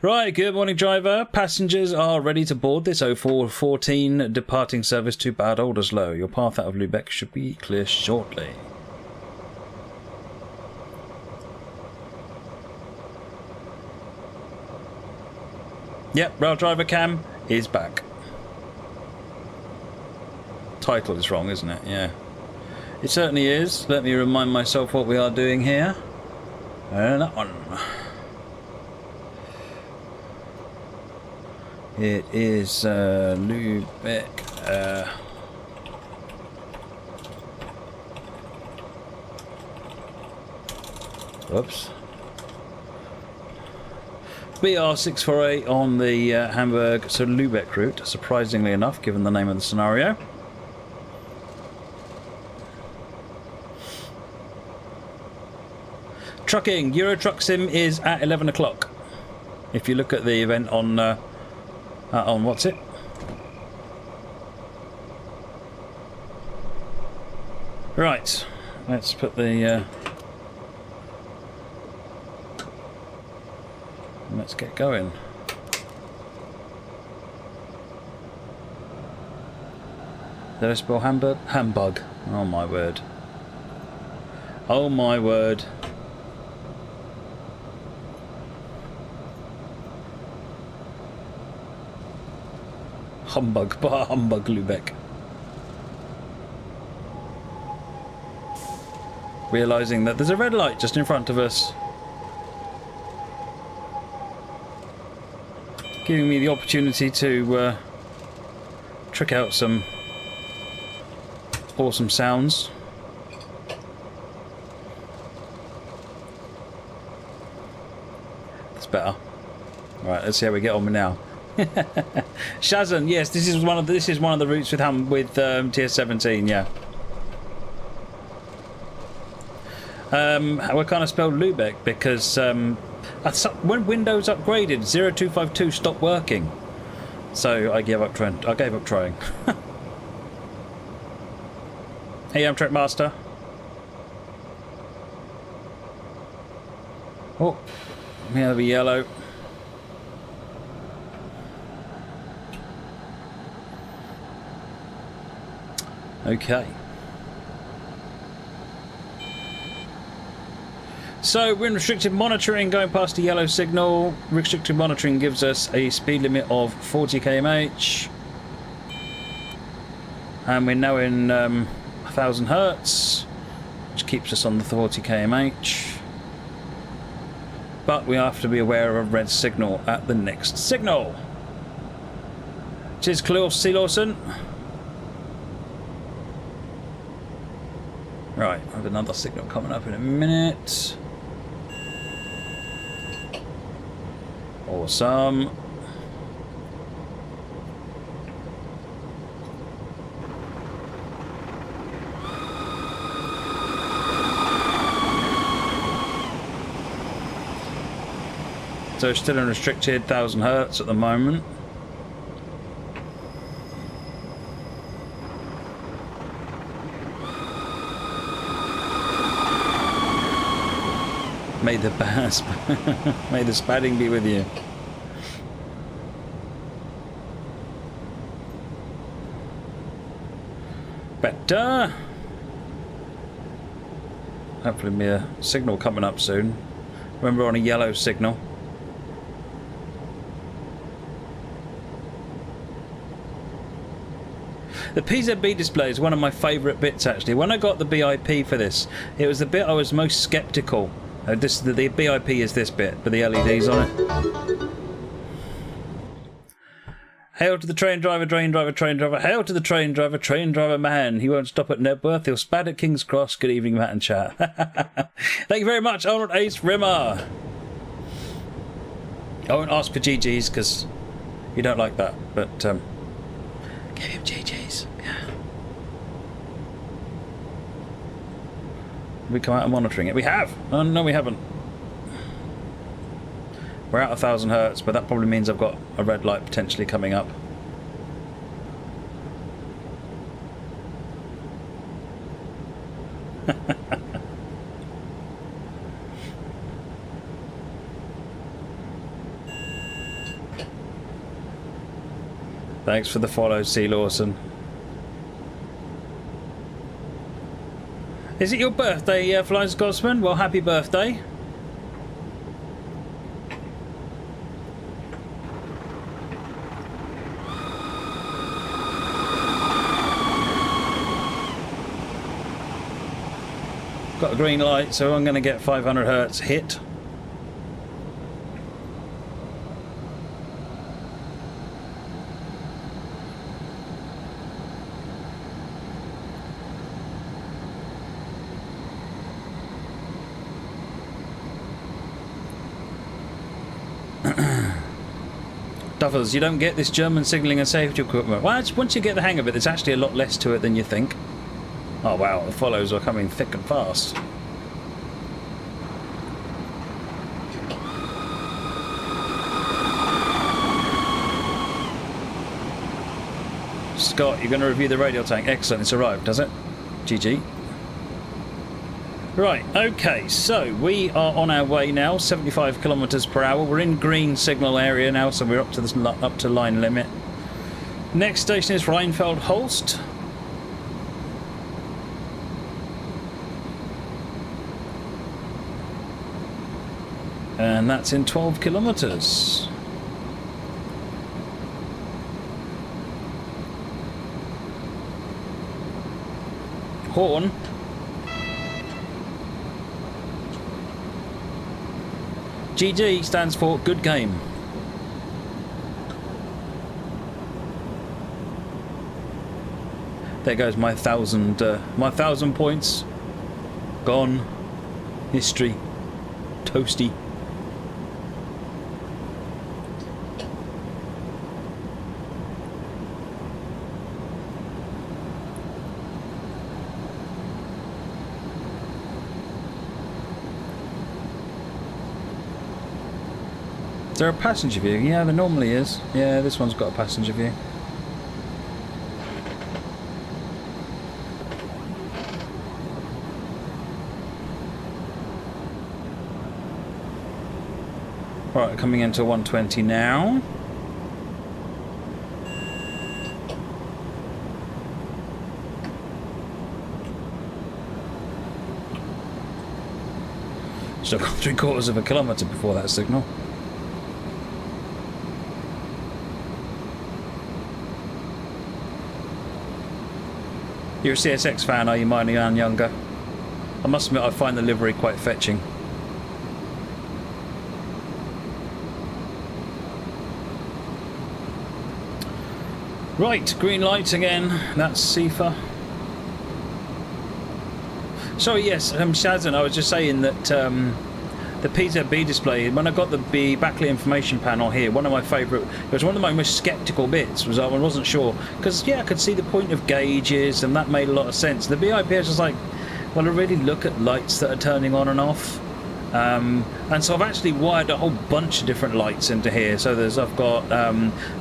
Right, good morning, driver. Passengers are ready to board this 0414 departing service to Bad Oldesloe. Your path out of Lübeck should be clear shortly. Yep, rail driver Cam is back. Title is wrong, isn't it? Yeah. It certainly is. Let me remind myself what we are doing here. And that one. It is Lübeck. Whoops. BR648 on the Hamburg to Lübeck route, surprisingly enough, given the name of the scenario. Trucking, Euro Truck Sim is at 11 o'clock. If you look at the event on what's it? Right, let's put the let's get going. Did I spell Hamburg? Hamburg. Oh my word. Oh my word. Hamburg Lübeck. Realising that there's a red light just in front of us, giving me the opportunity to trick out some awesome sounds. That's better. Right, let's see how we get on with now. Shazan, yes, this is one of the routes with TS17, yeah. We're kind of spelled Lübeck because when Windows upgraded, 0252 stopped working, so I gave up trying. Hey, Amtrak Master. Oh, we have a yellow. Okay. So we're in restricted monitoring, going past the yellow signal. Restricted monitoring gives us a speed limit of 40 km/h. And we're now in 1000 Hertz, which keeps us on the 40 km/h. But we have to be aware of a red signal at the next signal. Cheers, Claus C. Lawson. Right, I have another signal coming up in a minute. Awesome. So still in restricted 1000 Hertz at the moment. May the may the spadding be with you. Better. Hopefully be a signal coming up soon. Remember, on a yellow signal. The PZB display is one of my favourite bits, actually. When I got the BIP for this, it was the bit I was most sceptical. The BIP is this bit, but the LEDs on it. Hail to the train driver, train driver, train driver. Hail to the train driver man. He won't stop at Nebworth. He'll spad at King's Cross. Good evening, Matt and chat. Thank you very much, Arnold Ace Rimmer. I won't ask for GGs because you don't like that, but give him GGs. Yeah. We come out of monitoring it. We have. Oh, no, we haven't. We're out 1000 Hertz, but that probably means I've got a red light potentially coming up. Thanks for the follow, C. Lawson. Is it your birthday, Flying Scotsman? Well, happy birthday. Got a green light, so I'm going to get 500 hertz hit. Duffers, you don't get this German signalling and safety equipment. Well, once you get the hang of it, there's actually a lot less to it than you think. Oh wow, the follows are coming thick and fast. Scott, you're going to review the radial tank. Excellent, it's arrived, does it? GG. Right, okay, so we are on our way now, 75 kilometers per hour. We're in green signal area now, so we're up to line limit. Next station is Rheinfeld-Holst. And that's in 12 kilometers. Horn. GG stands for good game. There goes my 1,000 points. Gone. History. Toasty. Is there a passenger view? Yeah, there normally is. Yeah, this one's got a passenger view. Right, coming into 120 now. Still got 3/4 of a kilometre before that signal. You're a CSX fan, are you, Miney and Younger? I must admit, I find the livery quite fetching. Right, green light again. That's Sifa. Sorry, yes, Shazan, I was just saying that the PZB display, when I got the backlit information panel here, one of my favourite, it was one of my most sceptical bits, was I wasn't sure, because yeah, I could see the point of gauges and that made a lot of sense. The BIP is just like, well, I really look at lights that are turning on and off. And so I've actually wired a whole bunch of different lights into here. So I've got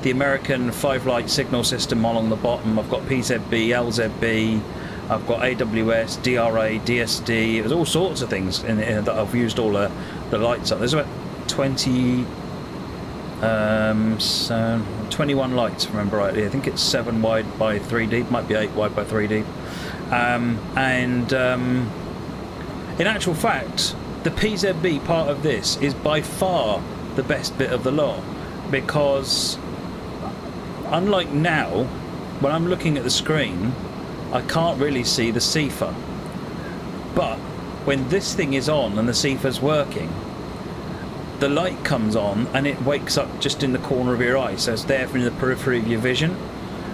the American 5-light signal system along the bottom. I've got PZB, LZB, I've got AWS, DRA, DSD. There's all sorts of things in that I've used all the lights up. There's about 21 lights, if I remember rightly. I think it's 7 wide by 3 deep, might be 8 wide by 3 deep. In actual fact, the PZB part of this is by far the best bit of the lot, because unlike now, when I'm looking at the screen, I can't really see the CIFA. But when this thing is on and the CIFA's working, the light comes on and it wakes up just in the corner of your eye, so it's there in the periphery of your vision,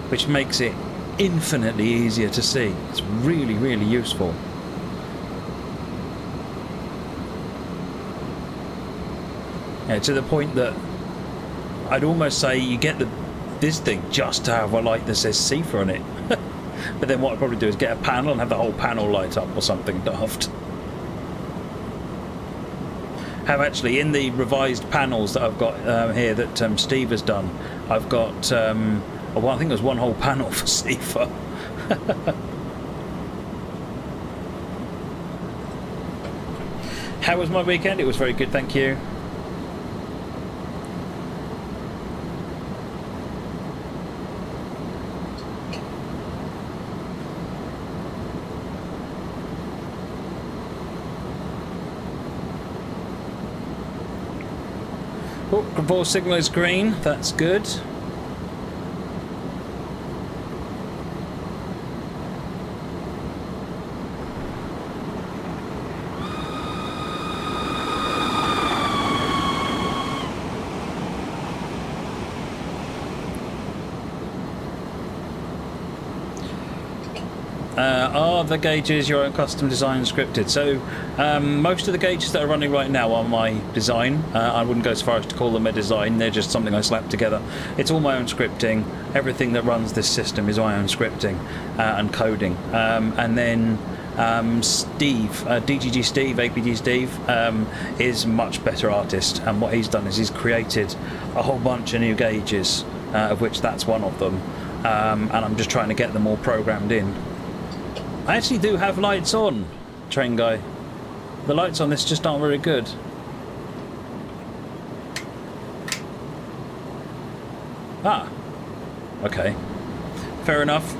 which makes it infinitely easier to see. It's really, really useful. Yeah, to the point that I'd almost say you get this thing just to have a light that says CIFA on it. But then what I'd probably do is get a panel and have the whole panel light up or something daft. Have actually, in the revised panels that I've got here that Steve has done, I've got, well, I think there's one whole panel for CIFA. How was my weekend? It was very good, thank you. Oh, ball signal is green. That's good. Are the gauges your own custom design scripted? So most of the gauges that are running right now are my design. I wouldn't go as far as to call them a design, they're just something I slapped together. It's all my own scripting. Everything that runs this system is my own scripting and coding. And then Steve, DGG Steve, APG Steve, is a much better artist, and what he's done is he's created a whole bunch of new gauges, of which that's one of them, and I'm just trying to get them all programmed in. I actually do have lights on, train guy. The lights on this just aren't very good. Ah, okay, fair enough.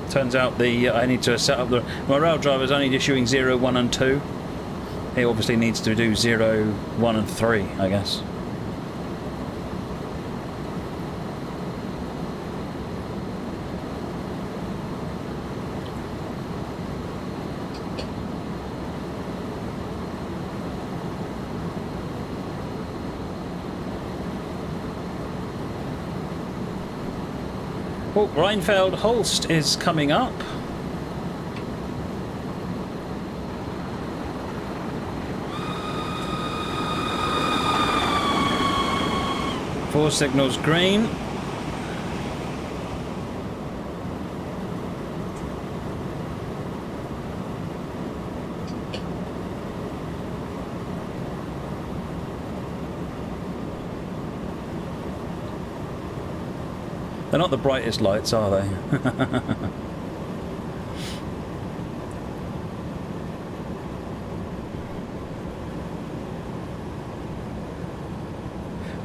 Turns out I need to set up my rail driver is only issuing 0, 1 and 2. He obviously needs to do 0, 1 and 3, I guess. Oh, Rheinfeld Holst is coming up. Four signals green. They're not the brightest lights, are they?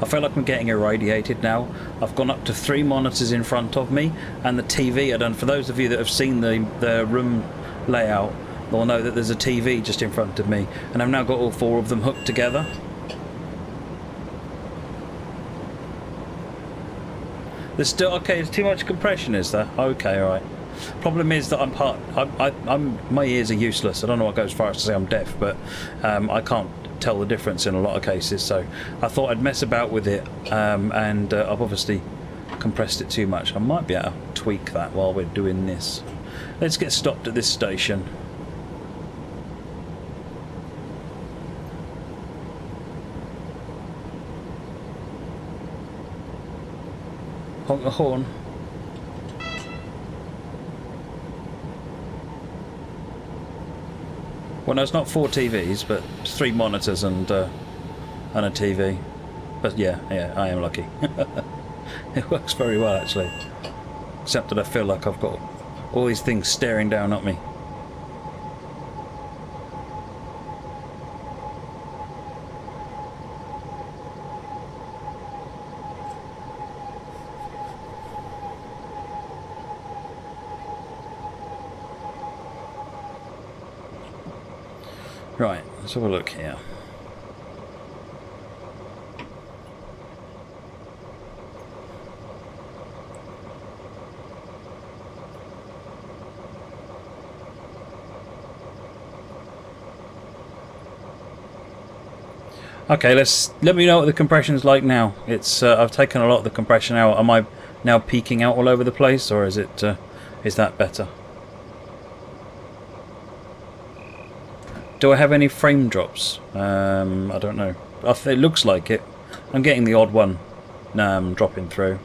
I feel like I'm getting irradiated now. I've gone up to 3 monitors in front of me, and the TV I done. For those of you that have seen the room layout, they'll know that there's a TV just in front of me, and I've now got all 4 of them hooked together. There's still there's too much compression, is there? Okay, all right. Problem is that my ears are useless. I don't know what goes as far as to say I'm deaf, but I can't tell the difference in a lot of cases. So I thought I'd mess about with it, and I've obviously compressed it too much. I might be able to tweak that while we're doing this. Let's get stopped at this station. Honk the horn. Well, no, it's not 4 TVs, but 3 monitors and a TV. But yeah, I am lucky. It works very well, actually. Except that I feel like I've got all these things staring down at me. Right, let's have a look here. Okay, let me know what the compression's like now. It's I've taken a lot of the compression out. Am I now peaking out all over the place, or is it is that better? Do I have any frame drops? I don't know. It looks like it. I'm getting the odd one dropping through.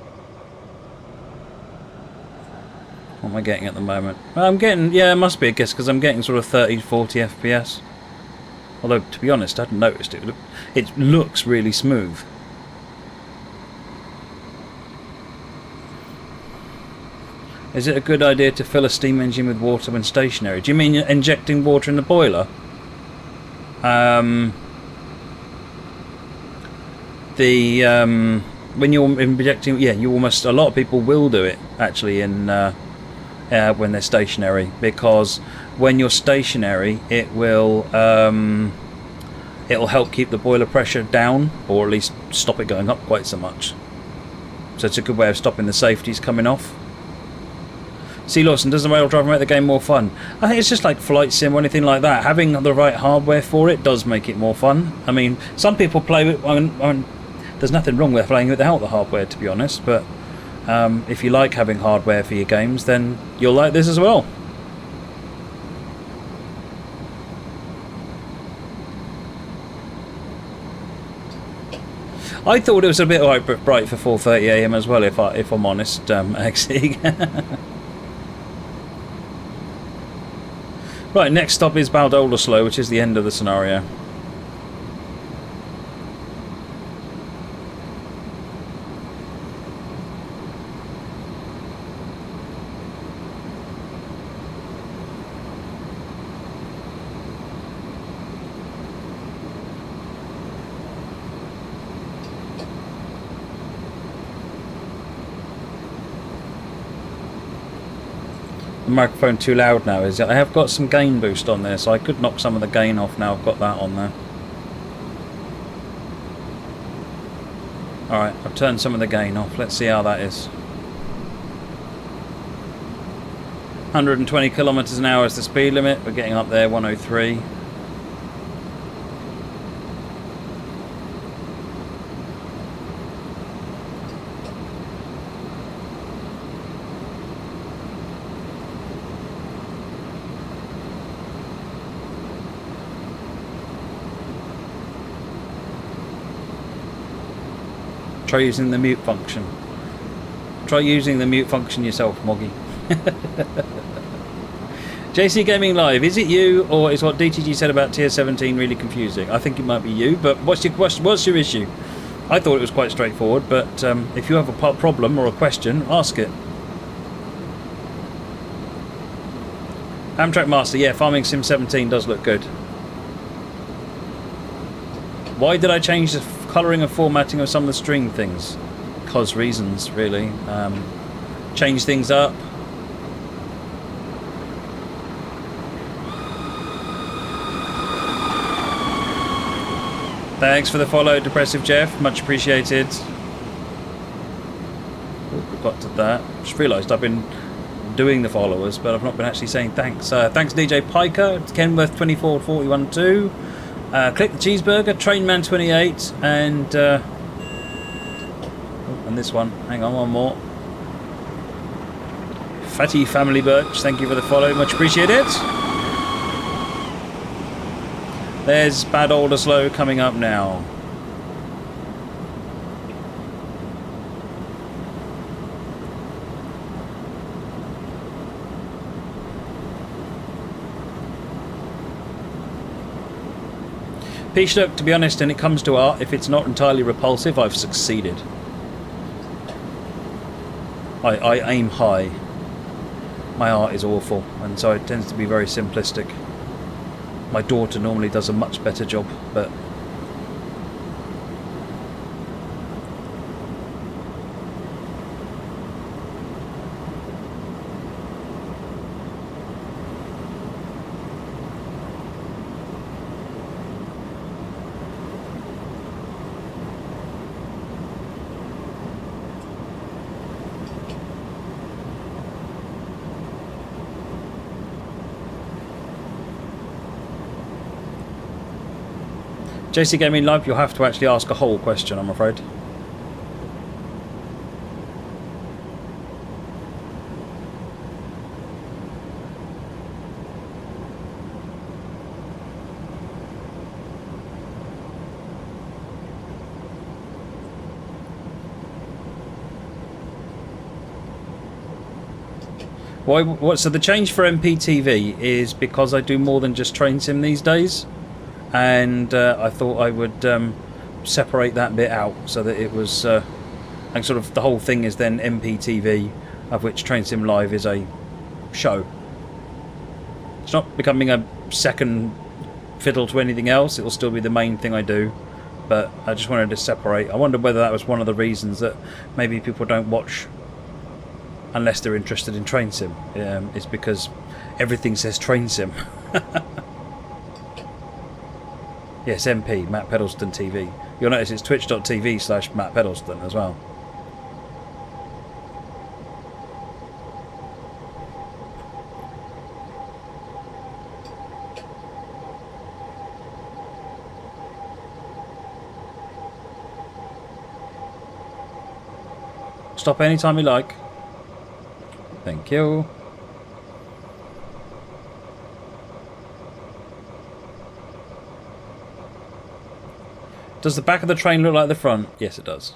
What am I getting at the moment? I'm getting, yeah, it must be, I guess, because I'm getting sort of 30 to 40 FPS. Although, to be honest, I hadn't noticed it. It looks really smooth. Is it a good idea to fill a steam engine with water when stationary? Do you mean injecting water in the boiler? When you're injecting, yeah, you almost, a lot of people will do it actually in when they're stationary, because when you're stationary it will it'll help keep the boiler pressure down, or at least stop it going up quite so much. So it's a good way of stopping the safeties coming off. C. Lawson, does the rail driver make the game more fun? I think it's just like flight sim or anything like that. Having the right hardware for it does make it more fun. I mean, some people play with... there's nothing wrong with playing without the hardware, to be honest, but if you like having hardware for your games, then you'll like this as well. I thought it was a bit bright for 4:30 AM as well, if I'm honest, Axie. Right, next stop is Bad Oldesloe, which is the end of the scenario. Microphone too loud now, is it? I have got some gain boost on there, so I could knock some of the gain off now I've got that on there. Alright, I've turned some of the gain off. Let's see how that is. 120 kilometers an hour is the speed limit. We're getting up there, 103. Try using the mute function. Try using the mute function yourself, Moggy. JC Gaming Live, is it you, or is what DTG said about tier 17 really confusing? I think it might be you, but what's your issue? I thought it was quite straightforward, but if you have a problem or a question, ask it. Amtrak Master, yeah, Farming Sim 17 does look good. Why did I change the colouring and formatting of some of the string things? Because reasons, really. Change things up. Thanks for the follow, Depressive Jeff. Much appreciated. Oh, we got to that. Just realised I've been doing the followers, but I've not been actually saying thanks. Thanks DJ Piker, Kenworth 24412. Click the Cheeseburger, Trainman28, and this one. Hang on, one more. Fatty Family Birch, thank you for the follow, much appreciated. There's Bad Oldesloe coming up now. Look, to be honest, when it comes to art, if it's not entirely repulsive, I've succeeded. I aim high. My art is awful, and so it tends to be very simplistic. My daughter normally does a much better job, but... JC Gaming Live, you'll have to actually ask a whole question, I'm afraid. So the change for MPTV is because I do more than just train sim these days. And I thought I would separate that bit out so that it was and sort of the whole thing is then MPTV, of which Train Sim Live is a show. It's not becoming a second fiddle to anything else, it will still be the main thing I do, but I just wanted to separate. I wonder whether that was one of the reasons that maybe people don't watch unless they're interested in Train Sim. It's because everything says Train Sim. Yes, MP, Matt Pedalston TV. You'll notice it's twitch.tv/Matt Pedalston as well. Stop anytime you like. Thank you. Does the back of the train look like the front? Yes, it does.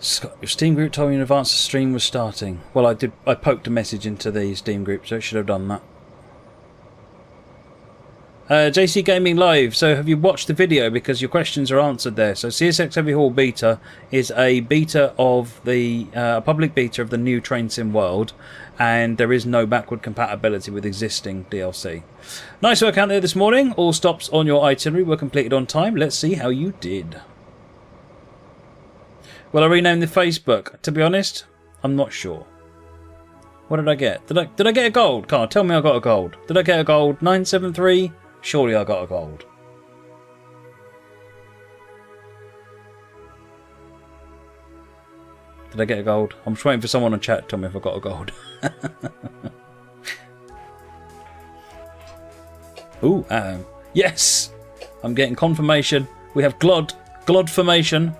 Scott, your Steam group told me in advance the stream was starting. Well, I did. I poked a message into the Steam group, so it should have done that. JC Gaming Live. So, have you watched the video? Because your questions are answered there. So, CSX Heavy Haul Beta is a beta of the public beta of the new Train Sim world, and there is no backward compatibility with existing DLC. Nice work out there this morning. All stops on your itinerary were completed on time. Let's see how you did. Well, I renamed the Facebook. To be honest, I'm not sure. What did I get? Did I get a gold? Can't tell me I got a gold. Did I get a gold? 973? Surely I got a gold. Did I get a gold? I'm just waiting for someone on chat to tell me if I got a gold. Ooh, yes! I'm getting confirmation. We have Glod-formation.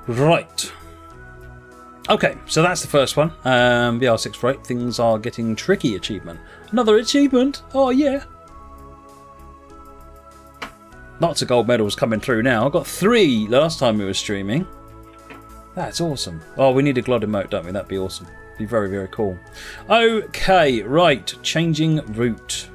Right. Okay, so that's the first one. BR648, things are getting tricky achievement. Another achievement? Oh, yeah. Lots of gold medals coming through now. I got 3 last time we were streaming. That's awesome. Oh, we need a Glod emote, don't we? That'd be awesome. Be very, very cool. Okay, right. Changing route.